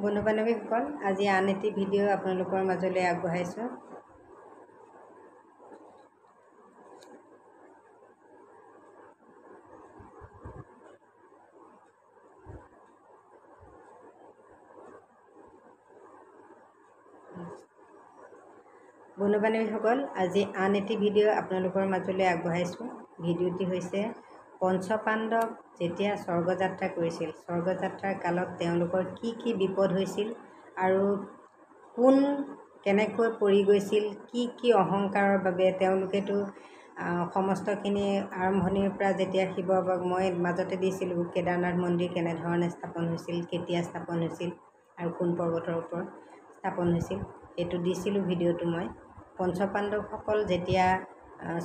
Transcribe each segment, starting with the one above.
বন্ধু বান্ধৱীসকল, আজি আন এটি ভিডিঅ' আপোনালোকৰ মাজলৈ আগবঢ়াইছোঁ। বন্ধু বান্ধৱীসকল, আজি আন এটি ভিডিঅ' আপোনালোকৰ মাজলৈ আগবঢ়াইছোঁ। ভিডিঅ'টি হৈছে পঞ্চপাণ্ডৱ যেতিয়া স্বৰ্গযাত্ৰা কৰিছিল, স্বৰ্গযাত্ৰাৰ কালত তেওঁলোকৰ কি কি বিপদ হৈছিল আৰু কোন কেনেকৈ পৰি গৈছিল, কি কি অহংকাৰৰ বাবে তেওঁলোকেতো সমস্তখিনি আৰম্ভণিৰ পৰা যেতিয়া মই মাজতে দিছিলোঁ কেদাৰনাথ মন্দিৰ কেনেধৰণে স্থাপন হৈছিল, কেতিয়া স্থাপন হৈছিল আৰু কোন পৰ্বতৰ ওপৰত স্থাপন হৈছিল সেইটো দিছিলোঁ ভিডিঅ'টো। মই পঞ্চপাণ্ডৱসকল যেতিয়া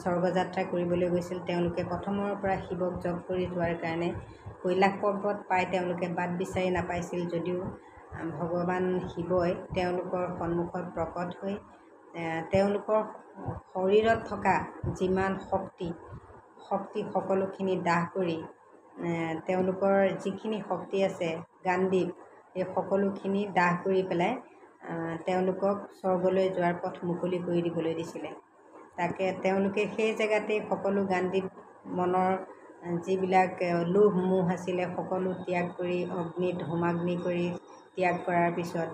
স্বৰ্গযাত্ৰা কৰিবলৈ গৈছিল, তেওঁলোকে প্ৰথমৰ পৰা শিৱক জপ কৰি যোৱাৰ কাৰণে কৈলাশ পৰ্বত পাই তেওঁলোকে বাট বিচাৰি নাপাইছিল। যদিও ভগৱান শিৱই তেওঁলোকৰ সন্মুখত প্ৰকট হৈ তেওঁলোকৰ শৰীৰত থকা যিমান শক্তি সকলোখিনি দাহ কৰি তেওঁলোকৰ যিখিনি শক্তি আছে গাণ্ডীৱ, এই সকলোখিনি দাহ কৰি পেলাই তেওঁলোকক স্বৰ্গলৈ যোৱাৰ পথ মুকলি কৰি দিবলৈ দিছিলে। তাকে তেওঁলোকে সেই জেগাতেই সকলো গাণ্ডীৱ মনৰ যিবিলাক লোভ মোহ আছিলে সকলো ত্যাগ কৰি অগ্নিত হোমাগ্নি কৰি ত্যাগ কৰাৰ পিছত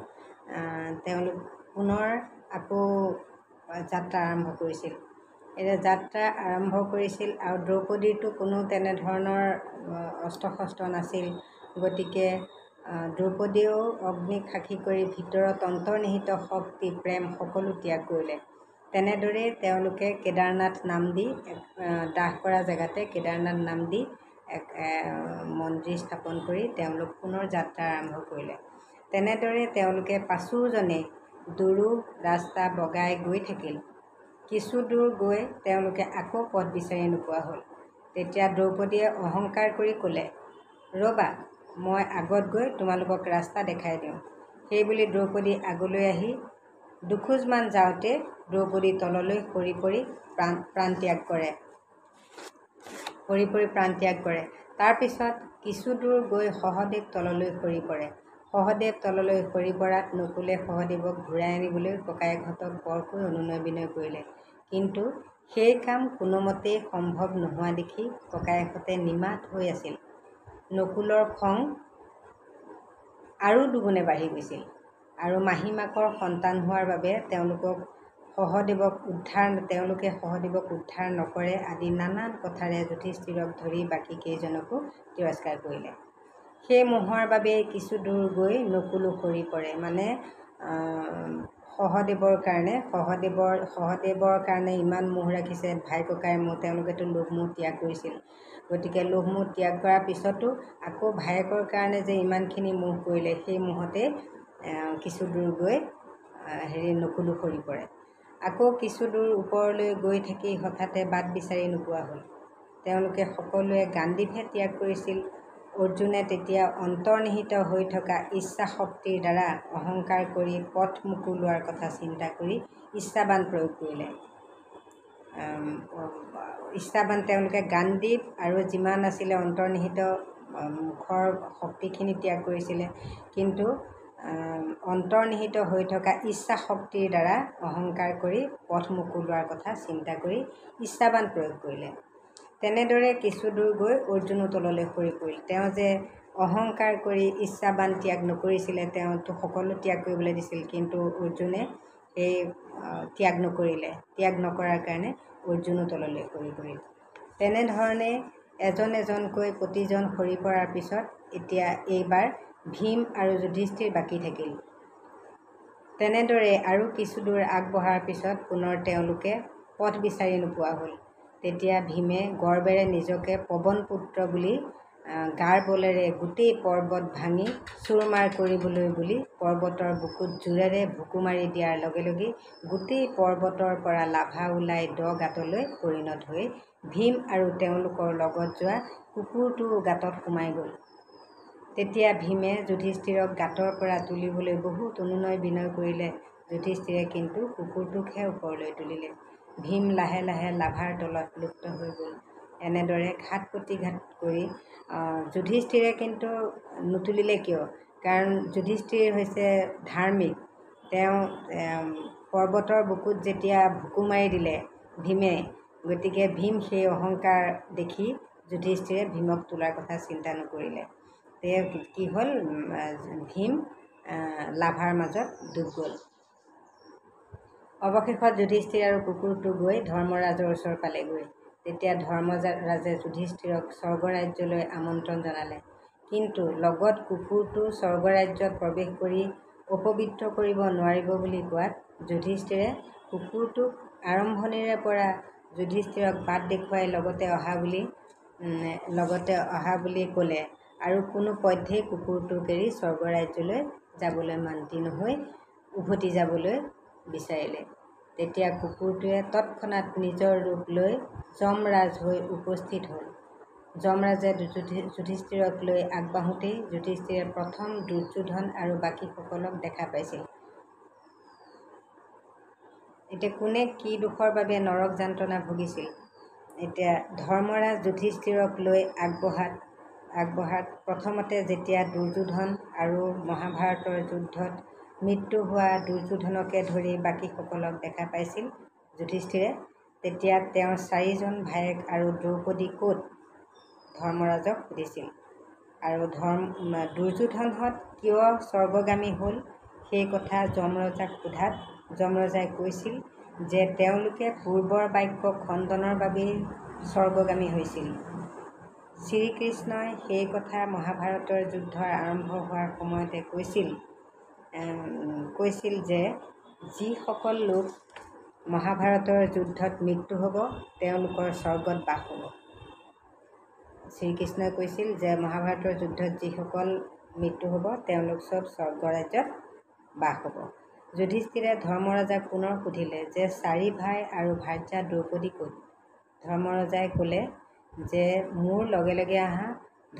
তেওঁলোক পুনৰ আকৌ যাত্ৰা আৰম্ভ কৰিছিল। এতিয়া যাত্ৰা আৰম্ভ কৰিছিল আৰু দ্ৰৌপদীৰতো কোনো তেনেধৰণৰ অস্ত্ৰ শস্ত্ৰ নাছিল। গতিকে দ্ৰৌপদীয়েও অগ্নিক সাক্ষী কৰি ভিতৰত অন্তৰ্নিহিত শক্তি প্ৰেম সকলো ত্যাগ কৰিলে। তেনেদৰেই তেওঁলোকে কেদাৰনাথ নাম দি দাহ কৰা জেগাতে কেদাৰনাথ নাম দি এক মন্দিৰ স্থাপন কৰি তেওঁলোক পুনৰ যাত্ৰা আৰম্ভ কৰিলে। তেনেদৰে তেওঁলোকে পাঁচোজনে দুৰো ৰাস্তা বগাই গৈ থাকিল। কিছু দূৰ গৈ তেওঁলোকে আকৌ পথ বিচাৰি নোপোৱা হ'ল। তেতিয়া দ্ৰৌপদীয়ে অহংকাৰ কৰি ক'লে, ৰ'বা, মই আগত গৈ তোমালোকক ৰাস্তা দেখাই দিওঁ। সেইবুলি দ্ৰৌপদী আগলৈ আহি দুখোজমান যাওঁতে দ্ৰৌপদী তললৈ সৰি পৰি প্ৰাণ ত্যাগ কৰে। তাৰপিছত কিছু দূৰ গৈ সহদেৱ তললৈ সৰি পৰে। সহদেৱ তললৈ সৰি পৰাত নকুলে সহদেৱক ঘূৰাই আনিবলৈ ককায়েকহঁতক বৰকৈ অনুনয় বিনয় কৰিলে। কিন্তু সেই কাম কোনোমতেই সম্ভৱ নোহোৱা দেখি ককায়েকহঁতে নিমাত হৈ আছিল। নকুলৰ খং আৰু দুগুণে বাঢ়ি গৈছিল আৰু মাহীমাকৰ সন্তান হোৱাৰ বাবে তেওঁলোকে সহদেৱক উদ্ধাৰ নকৰে আদি নানান কথাৰে যুধিষ্ঠিৰক ধৰি বাকী কেইজনকো তিৰস্কাৰ কৰিলে। সেই মোহৰ বাবে কিছু দূৰ গৈ নকুলো সৰি পৰে। মানে সহদেৱৰ কাৰণে ইমান মোহ ৰাখিছে, ভাই ককাই মোহ, তেওঁলোকেতো লোভ মোহ ত্যাগ কৰিছিল। গতিকে লোভ মোহ ত্যাগ কৰাৰ পিছতো আকৌ ভায়েকৰ কাৰণে যে ইমানখিনি মোহ কৰিলে, সেই মোহতে কিছু দূৰ গৈ নকুলো সৰি পৰে। আকৌ কিছু দূৰ ওপৰলৈ গৈ থাকি হঠাতে বাট বিচাৰি নোপোৱা হ'ল। তেওঁলোকে সকলোৱে গাণ্ডীৱহে ত্যাগ কৰিছিল। অৰ্জুনে তেতিয়া অন্তৰ্নিহিত হৈ থকা ইচ্ছা শক্তিৰ দ্বাৰা অহংকাৰ কৰি পথ মোকলোৱাৰ কথা চিন্তা কৰি ইচ্ছাবান প্ৰয়োগ কৰিলে। তেওঁলোকে গাণ্ডীৱ আৰু যিমান আছিলে অন্তৰ্নিহিত মুখৰ শক্তিখিনি ত্যাগ কৰিছিলে, কিন্তু অন্তৰ্নিহিত হৈ থকা ইচ্ছা শক্তিৰ দ্বাৰা অহংকাৰ কৰি পথ মোকলোৱাৰ কথা চিন্তা কৰি ইচ্ছাবান প্ৰয়োগ কৰিলে। তেনেদৰে কিছু দূৰ গৈ অৰ্জুনো তললৈ সৰি পৰিল। তেওঁ যে অহংকাৰ কৰি ইচ্ছাবান ত্যাগ নকৰিছিলে, তেওঁতো সকলো ত্যাগ কৰিবলৈ দিছিল, কিন্তু অৰ্জুনে সেই ত্যাগ নকৰিলে। ত্যাগ নকৰাৰ কাৰণে অৰ্জুনো তললৈ সৰি পৰিল। তেনেধৰণে এজন এজনকৈ প্ৰতিজন সৰি পৰাৰ পিছত এতিয়া এইবাৰ ভীম আৰু যুধিষ্ঠিৰ বাকী থাকিল। তেনেদৰে আৰু কিছু দূৰ আগবঢ়াৰ পিছত পুনৰ তেওঁলোকে পথ বিচাৰি নোপোৱা হ'ল। তেতিয়া ভীমে গৰ্বেৰে নিজকে পৱন পুত্ৰ বুলি গাৰ বলেৰে গোটেই পৰ্বত ভাঙি চুৰমাৰ কৰিবলৈ বুলি পৰ্বতৰ বুকুত জোৰেৰে ভুকু মাৰি দিয়াৰ লগে লগেই গোটেই পৰ্বতৰ পৰা লাভা ওলাই দ গাঁতলৈ পৰিণত হৈ ভীম আৰু তেওঁলোকৰ লগত যোৱা কুকুৰটোও গাঁতত সোমাই গ'ল। তেতিয়া ভীমে যুধিষ্ঠিৰক গাঁতৰ পৰা তুলিবলৈ বহুত অনুনয় বিনয় কৰিলে। যুধিষ্ঠিৰে কিন্তু কুকুৰটোকহে ওপৰলৈ তুলিলে। ভীম লাহে লাহে লাভাৰ তলত লুপ্ত হৈ গ'ল। এনেদৰে ঘাত প্ৰতিঘাত কৰি যুধিষ্ঠিৰে কিন্তু নুতুলিলে কিয়? কাৰণ যুধিষ্ঠিৰ হৈছে ধাৰ্মিক। তেওঁ পৰ্বতৰ বুকুত যেতিয়া ভুকু মাৰি দিলে ভীমে, গতিকে ভীম সেই অহংকাৰ দেখি যুধিষ্ঠিৰে ভীমক তোলাৰ কথা চিন্তা নকৰিলে। তেওঁ কি হ'ল, ভীম লাভাৰ মাজত ডুব গ'ল। অৱশেষত যুধিষ্ঠিৰ আৰু কুকুৰটো গৈ ধৰ্মৰাজৰ ওচৰ পালেগৈ। তেতিয়া ধৰ্মৰাজে যুধিষ্ঠিৰক স্বৰ্গৰাজ্যলৈ আমন্ত্ৰণ জনালে। কিন্তু লগত কুকুৰটো স্বৰ্গৰাজ্যত প্ৰৱেশ কৰি অপবিত্ৰ কৰিব নোৱাৰিব বুলি কোৱাত যুধিষ্ঠিৰে কুকুৰটোক আৰম্ভণিৰে পৰা যুধিষ্ঠিৰক বাট দেখুৱাই লগতে অহা বুলি ক'লে আৰু কোনোপধ্যেই কুকুৰটোক এৰি স্বৰ্গৰাজ্যলৈ যাবলৈ মান্তি নহৈ উভতি যাবলৈ বিচাৰিলে। তেতিয়া কুকুৰটোৱে তৎক্ষণাৎ নিজৰ ৰূপ লৈ যমৰাজ হৈ উপস্থিত হ'ল। যমৰাজে যুধিষ্ঠিৰক লৈ আগবাঢ়োঁতেই যুধিষ্ঠিৰে প্ৰথম দুৰ্যোধন আৰু বাকীসকলক দেখা পাইছিল। এতিয়া কোনে কি দোষৰ বাবে নৰক যান্ত্ৰণা ভুগিছিল। এতিয়া ধৰ্মৰাজ যুধিষ্ঠিৰক লৈ আগবঢ়াত প্ৰথমতে যেতিয়া দুৰ্যোধন আৰু মহাভাৰতৰ যুদ্ধত মৃত্যু হোৱা দুৰ্যোধনকে ধৰি বাকীসকলক দেখা পাইছিল যুধিষ্ঠিৰে, তেতিয়া তেওঁৰ 4জন ভায়েক আৰু দ্ৰৌপদী ক'ত ধৰ্মৰাজক সুধিছিল। আৰু দুৰ্যোধনহঁত কিয় স্বৰ্গগামী হ'ল সেই কথা যমৰজাক সোধাত যমৰজাই কৈছিল যে তেওঁলোকে পূৰ্বৰ বাক্য খণ্ডনৰ বাবেই স্বৰ্গগামী হৈছিল। শ্ৰীকৃষ্ণই সেই কথা মহাভাৰতৰ যুদ্ধ আৰম্ভ হোৱাৰ সময়তে কৈছিল যে যিসকল লোক মহাভাৰতৰ যুদ্ধত মৃত্যু হ'ব তেওঁলোকৰ স্বৰ্গত বাস হ'ব। শ্ৰীকৃষ্ণই কৈছিল যে মহাভাৰতৰ যুদ্ধত যিসকল মৃত্যু হ'ব তেওঁলোক চব স্বৰ্গৰাজ্যত বাস হ'ব। যুধিষ্ঠিৰে ধৰ্মৰাজাক পুনৰ সুধিলে যে 4 ভাই আৰু ভাৰ্যা দ্ৰৌপদী ক'ত। ধৰ্মৰজাই ক'লে যে মোৰ লগে লগে আহা।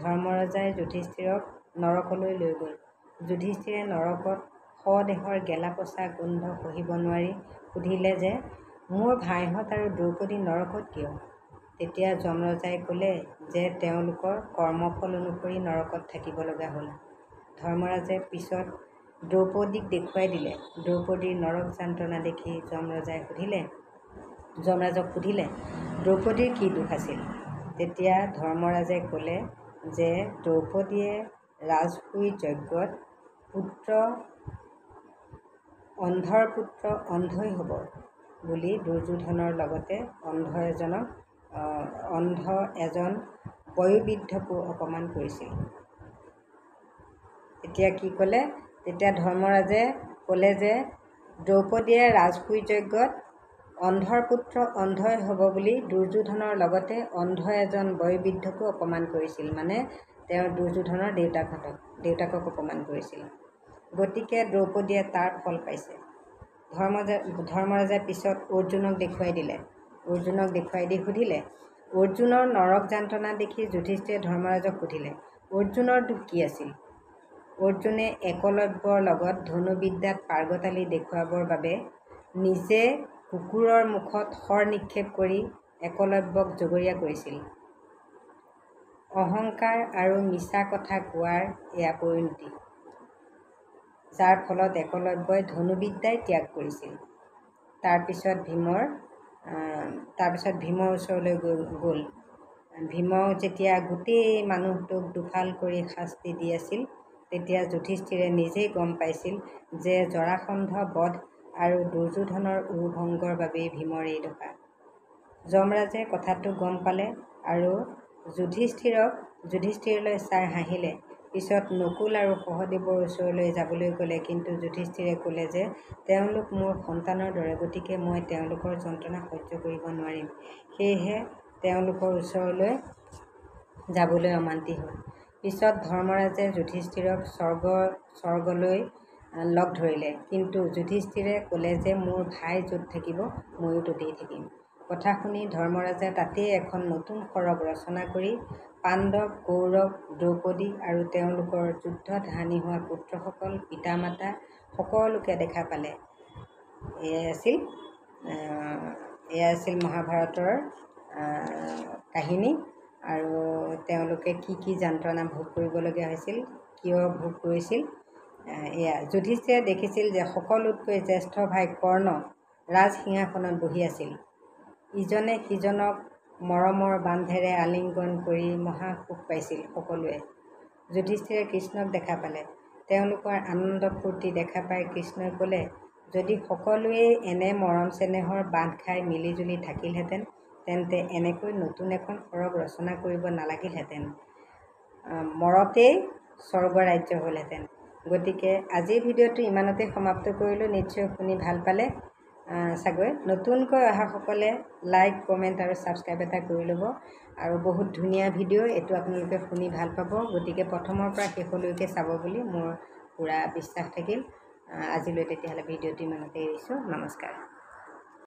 ধৰ্মৰজাই যুধিষ্ঠিৰক নৰকলৈ লৈ গ'ল। যুধিষ্ঠিৰে নৰকত শদেহৰ গেলা-পচা গোন্ধ সহিব নোৱাৰি সুধিলে যে মোৰ ভাইহঁত আৰু দ্ৰৌপদী নৰকত কিয়। তেতিয়া যমৰজাই ক'লে যে তেওঁলোকৰ কৰ্মফল অনুসৰি নৰকত থাকিব লগা হ'ল। ধৰ্মৰাজে পিছত দ্ৰৌপদীক দেখুৱাই দিলে। দ্ৰৌপদীৰ নৰক যান্ত্ৰণা দেখি যমৰাজক সুধিলে দ্ৰৌপদীৰ কি দোষ আছিল। তেতিয়া ধৰ্মৰাজে ক'লে যে দ্ৰৌপদীয়ে ৰাজসুই যজ্ঞত অন্ধৰ পুত্ৰ অন্ধই হ'ব বুলি দুৰ্যোধনৰ লগতে অন্ধ এজন বয়োবৃদ্ধকো অপমান কৰিছিল। এতিয়া কি ক'লে, তেতিয়া ধৰ্মৰাজে ক'লে যে দ্ৰৌপদীয়ে ৰাজসুই যজ্ঞত অন্ধৰ পুত্ৰ অন্ধই হ'ব বুলি দুৰ্যোধনৰ লগতে অন্ধ এজন বয়োবৃদ্ধকো অপমান কৰিছিল। মানে তেওঁ দুৰ্যোধনৰ দেউতাকক অপমান কৰিছিল। গতিকে দ্ৰৌপদীয়ে তাৰ ফল পাইছে। ধৰ্মৰাজে পিছত অৰ্জুনক দেখুৱাই দিলে। অৰ্জুনক দেখুৱাই দি সুধিলে। অৰ্জুনৰ নৰক যান্ত্ৰণা দেখি যুধিষ্ঠিৰে ধৰ্মৰাজক সুধিলে অৰ্জুনৰ দোষ কি আছিল। অৰ্জুনে একলব্যৰ লগত ধনুবিদ্যাত পাৰ্গতালি দেখুৱাবৰ বাবে নিজে কুকুৰৰ মুখত শৰ নিক্ষেপ কৰি একলব্যক জগৰীয়া কৰিছিল। অহংকাৰ আৰু মিছা কথা কোৱাৰ এয়া পৰিণতি, যাৰ ফলত একলব্যই ধনুবিদ্যাই ত্যাগ কৰিছিল। তাৰপিছত ভীমৰ ওচৰলৈ গ'ল। ভীমক যেতিয়া গোটেই মানুহটোক দুফাল কৰি শাস্তি দি আছিল, তেতিয়া যুধিষ্ঠিৰে নিজেই গম পাইছিল যে জৰাসন্ধ বধ আৰু দুৰ্যোধনৰ উৰুভংগৰ বাবেই ভীমৰ এই দশা। যমৰাজে কথাটো গম পালে আৰু যুধিষ্ঠিৰলৈ চাই হাঁহিলে। পিছত নকুল আৰু সহদেৱৰ ওচৰলৈ যাবলৈ ক'লে, কিন্তু যুধিষ্ঠিৰে ক'লে যে তেওঁলোক মোৰ সন্তানৰ দৰে, গতিকে মই তেওঁলোকৰ যন্ত্ৰণা সহ্য কৰিব নোৱাৰিম। সেয়েহে তেওঁলোকৰ ওচৰলৈ যাবলৈ অমান্তি হ'ল। পিছত ধৰ্মৰাজে যুধিষ্ঠিৰক স্বৰ্গলৈ লগ ধৰিলে, কিন্তু যুধিষ্ঠিৰে ক'লে যে মোৰ ভাই য'ত থাকিব ময়ো ততেই থাকিম। কথা শুনি ধৰ্মৰাজে তাতেই এখন নতুন সৰগ ৰচনা কৰি পাণ্ডৱ, কৌৰৱ, দ্ৰৌপদী আৰু তেওঁলোকৰ যুদ্ধত হানি হোৱা পুত্ৰসকল, পিতা-মাতা সকলোকে দেখা পালে। এয়াই আছিল মহাভাৰতৰ কাহিনী। আৰু তেওঁলোকে কি কি যান্ত্ৰণা ভোগ কৰিবলগীয়া হৈছিল, কিয় ভোগ কৰিছিল এয়া যুধিষ্ঠিৰে দেখিছিল যে সকলোতকৈ জ্যেষ্ঠ ভাই কৰ্ণ ৰাজসিংহাসনত বহি আছিল। ইজনে সিজনক মৰমৰ বান্ধেৰে আলিংগন কৰি মহা সুখ পাইছিল সকলোৱে। যুধিষ্ঠিৰে কৃষ্ণক দেখা পালে। তেওঁলোকৰ আনন্দ ফূৰ্তি দেখা পাই কৃষ্ণই ক'লে, যদি সকলোৱে এনে মৰম চেনেহৰ বান্ধ খাই মিলিজুলি থাকিলহেঁতেন তেন্তে এনেকৈ নতুন এখন সৰগ ৰচনা কৰিব নালাগিলহেঁতেন। মৰতেই স্বৰ্গ ৰাজ্য হ'লহেঁতেন। গতিকে আজিৰ ভিডিঅ'টো ইমানতে সমাপ্ত কৰিলোঁ। নিশ্চয় শুনি ভাল পালে চাগৈ। নতুনকৈ অহাসকলে লাইক কমেণ্ট আৰু ছাবস্ক্ৰাইব এটা কৰি ল'ব। আৰু বহুত ধুনীয়া ভিডিঅ' এইটো আপোনালোকে শুনি ভাল পাব। গতিকে প্ৰথমৰ পৰা শেষলৈকে চাব বুলি মোৰ পূৰা বিশ্বাস থাকিল। আজিলৈ তেতিয়াহ'লে ভিডিঅ'টো ইমানতে এৰিছোঁ। নমস্কাৰ।